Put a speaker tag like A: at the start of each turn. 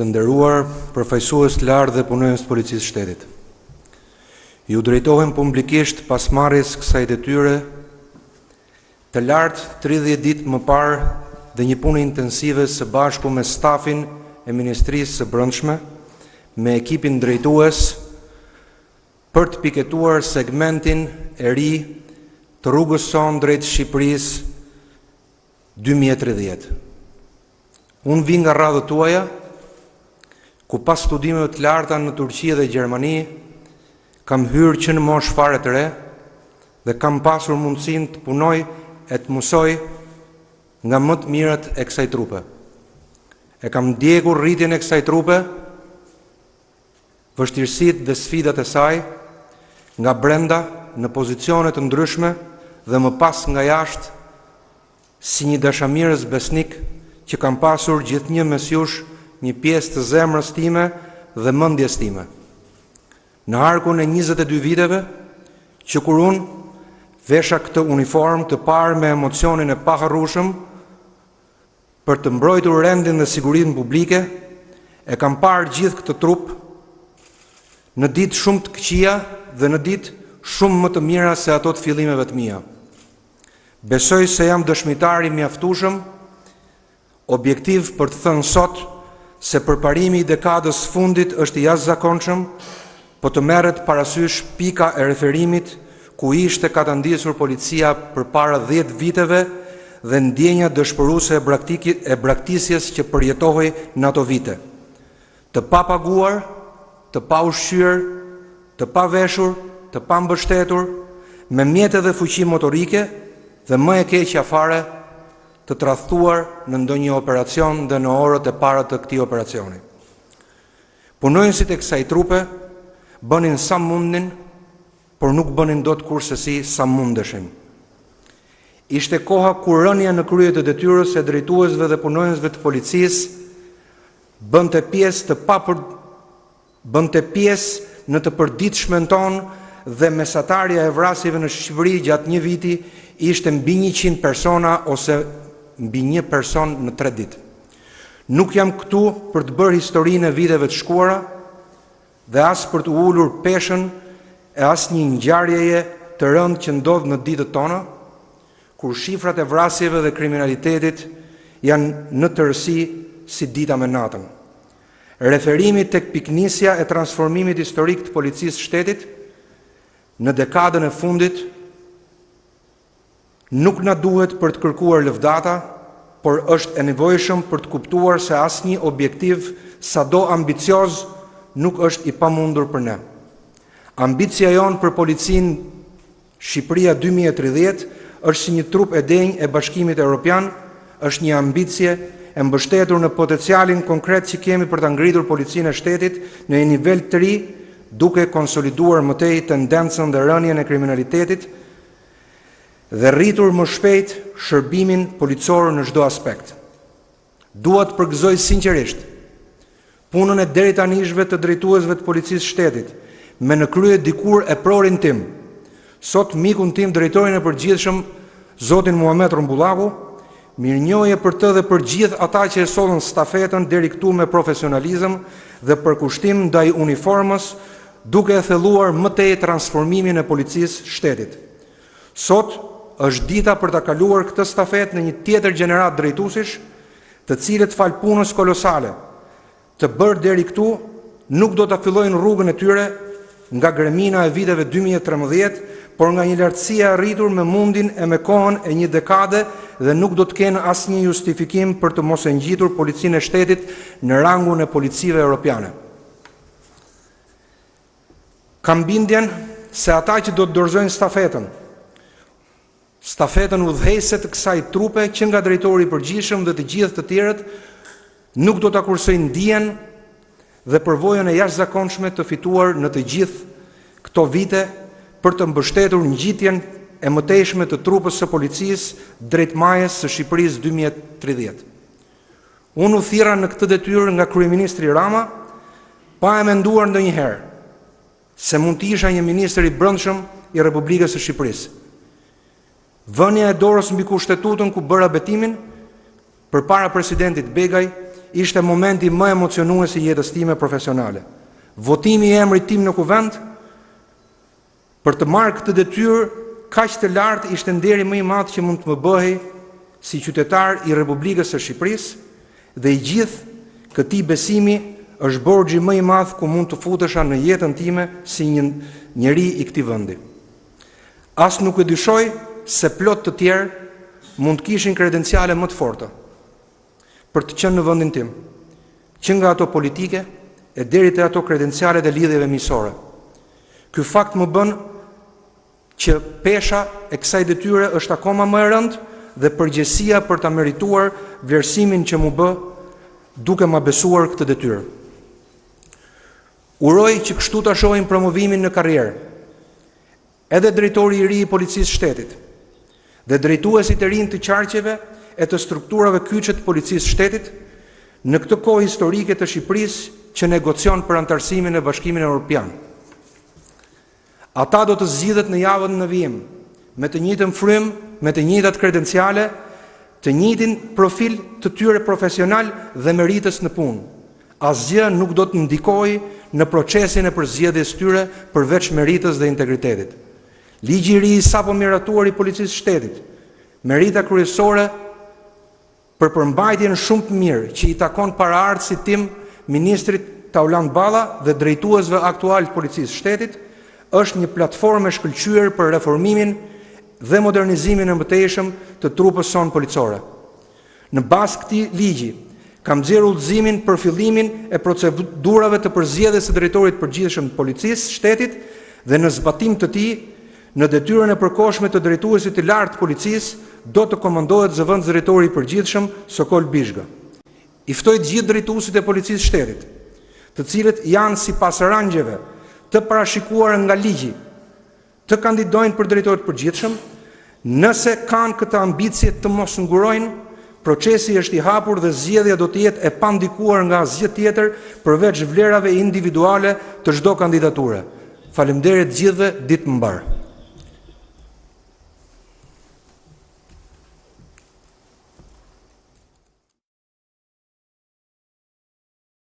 A: Të nderuar përfaqësues të lartë dhe punonjës të Policisë Shtetit. Ju drejtohem publikisht pas marrjes kësaj detyre të lartë 30 ditë më parë dhe një punë intensive së bashku me stafin e Ministrisë së Brendshme, me ekipin drejtues për të piketuar segmentin e ri të rrugës sonë drejt Shqipërisë 2030. Unë vi nga radhët tuaja, ku pas studimeve të larta në Turqi dhe Gjermani, kam hyrë që në moshë fare të re dhe kam pasur mundësinë të punoj e të mësoj nga më të mirët e kësaj trupe. E kam ndjekur rritjen e kësaj trupe, vështirësitë dhe sfidat e saj, nga brenda në pozicione të ndryshme dhe më pas nga jashtë, si një dashamirës besnik që kam pasur gjithnjë mes jush një pjesë të zemrës time dhe mendjes time. Në arkun e 22 viteve, që kur unë vesha këtë uniform të parë me emocionin e paharrueshëm për të mbrojtur rendin dhe sigurinë publike, e kam parë gjithë këtë trup në ditë shumë të këqija dhe në ditë shumë më të mira se ato të fillimeve të mia. Besoj se jam dëshmitar i mjaftueshëm, objektiv për të thënë sot se përparimi i dekadës fundit është i jashtëzakonshëm, po të merret parasysh pika e referimit ku ishte ka të ndjesur policia përpara 10 viteve dhe ndjenja dëshpëruese e braktisjes që përjetohej në ato vite. Të papaguar, të paushqyer, të paveshur, të pambështetur, me mjete dhe fuqi motorike dhe më e keqja fare, të tradhtuar në ndonjë operacion dhe në orët e para të këtij operacioni. Punonjësit e kësaj trupe bënin sa mundnin, por nuk bënin dot kurrësi sa mundeshin. Ishte koha kur rënia në krye të detyrës e drejtuesve dhe punonjësve të policisë bënte pjesë në të përditshmen tonë dhe mesatarja e vrasjeve në Shqipëri gjatë një viti ishte mbi 100 persona ose mbi 1 person në 3 ditë. Nuk jam këtu për të bërë historinë e viteve të shkuara dhe as për të ulur peshën e as një ngjarjeje të rëndë që ndodh në ditët tona, kur shifrat e vrasjeve dhe kriminalitetit janë në tërësi si dita me natën. Referimi tek piknisja e transformimit historik të Policisë Shtetit në dekadën e fundit nuk na duhet për të kërkuar lëvdata, por është e nevojshëm për të kuptuar se asnjë objektiv, sado ambicioz, nuk është i pamundur për ne. Ambicia jonë për policinë Shqipëria 2030 është si një trup e denjë e Bashkimit Evropian, është një ambicie e mbështetur në potencialin konkret që kemi për ta ngritur policinë e shtetit në një nivel të ri, duke konsoliduar më tej tendencën dhe rënien e kriminalitetit dhe rritur më shpejt shërbimin policor në çdo aspekt. Dua të përgëzoj sinqerisht punën e deritanishve të drejtuesve të Policisë Shtetit, me në krye dikur e prorin tim, sot mikun tim drejtorin e përgjithshëm, zotin Muhamet Rumbullaku, mirënjohje për të dhe për gjithë ata që e sollën stafetën deri këtu me profesionalizëm dhe përkushtim ndaj uniformës, duke e thelluar më tej transformimin e Policisë Shtetit. Sot është dita për ta kaluar këtë stafetë në një tjetër gjenerat drejtuesish, të cilët fal punës kolosale të bërë deri këtu nuk do ta fillojnë rrugën e tyre nga gremina e viteve 2013, por nga një lartësi e arritur me mundin e me kohën e një dekade dhe nuk do të kenë asnjë justifikim për të mos e ngjitur policinë e shtetit në rangun e policive europiane. Kam bindjen se ata që do të dorëzojnë stafetën udhëheqëse të kësaj trupe, që nga drejtori i përgjithshëm dhe të gjithë të tjerët, nuk do ta kursojnë dijen dhe përvojën e jashtëzakonshme të fituar në të gjithë këto vite për të mbështetur ngjitjen e mëtejshme të trupës së policisë drejt majës së Shqipërisë 2030. Unë u thirra në këtë detyrë nga kryeministri Rama, pa e menduar ndonjëherë se mund të isha një ministër i brendshëm i Republikës së Shqipërisë. Vënia e dorës mbi kushtetutën ku bëra betimin përpara presidentit Begaj ishte momenti më emocionues i jetës time profesionale. Votimi i emrit tim në kuvend për të marrë këtë detyrë kaq të lartë ishte nderi më i madh që mund të më bëhej si qytetar i Republikës së Shqipërisë dhe i gjithë këtij besimi është borxhi më i madh ku mund të futesha në jetën time si një njeri i këtij vendi. As nuk e dyshoj se plot të tjerë mund të kishin kredenciale më të forta për të qenë në vendin tim, që nga ato politike e deri te ato kredenciale dhe lidhjeve miqësore. Ky fakt më bën që pesha e kësaj detyre është akoma më e rëndë dhe përgjegjësia për ta merituar vlerësimin që mu bë duke ma besuar këtë detyrë. Uroj që kështu ta shohim promovimin në karrierë. Edhe drejtori i ri i Policisë së Shtetit dhe drejtuesit e rinj të qarqeve e të strukturave kyçe të Policisë së Shtetit në këtë kohë historike të Shqipërisë që negocion për antarësimin e Bashkimit Evropian. Ata do të zgjidhet në javën në vijim, me të njëjtën frym, me të njëjtat kredenciale, të njëjtin profil të tyre profesional dhe meritës në punë. Asgjë nuk do të ndikojë në procesin e përzgjedhjes tyre përveç meritës dhe integritetit. Ligji i ri sapo miratuar i Policisë së Shtetit, merita kryesore për përmbajtjen shumë të mirë që i takon paraardhësit tim, ministrit Tauland Balla dhe drejtuesve aktual të Policisë së Shtetit, është një platformë e shkëlqyer për reformimin dhe modernizimin e mëtejshëm të trupës sonë policore. Në bazë këtij ligji, kam nxjerrë udhëzimin për fillimin e procedurave të përzgjedhjes së drejtorit përgjithshëm të Policisë së Shtetit dhe në zbatim të tij, në detyrën e përkohshme të drejtuesit të lartë të policisë do të komandohet zëvendës drejtori i përgjithshëm Sokol Bizhga. I ftoj të gjithë drejtuesit e Policisë së Shtetit, të cilët janë sipas rangjeve të parashikuara nga ligji, të kandidojnë për drejtor të përgjithshëm, nëse kanë këtë ambicie të mos ngurojnë, procesi është i hapur dhe zgjedhja do të jetë e pandikuar nga asgjë tjetër përveç vlerave individuale të çdo kandidature. Faleminderit gjithëve, ditë mbar.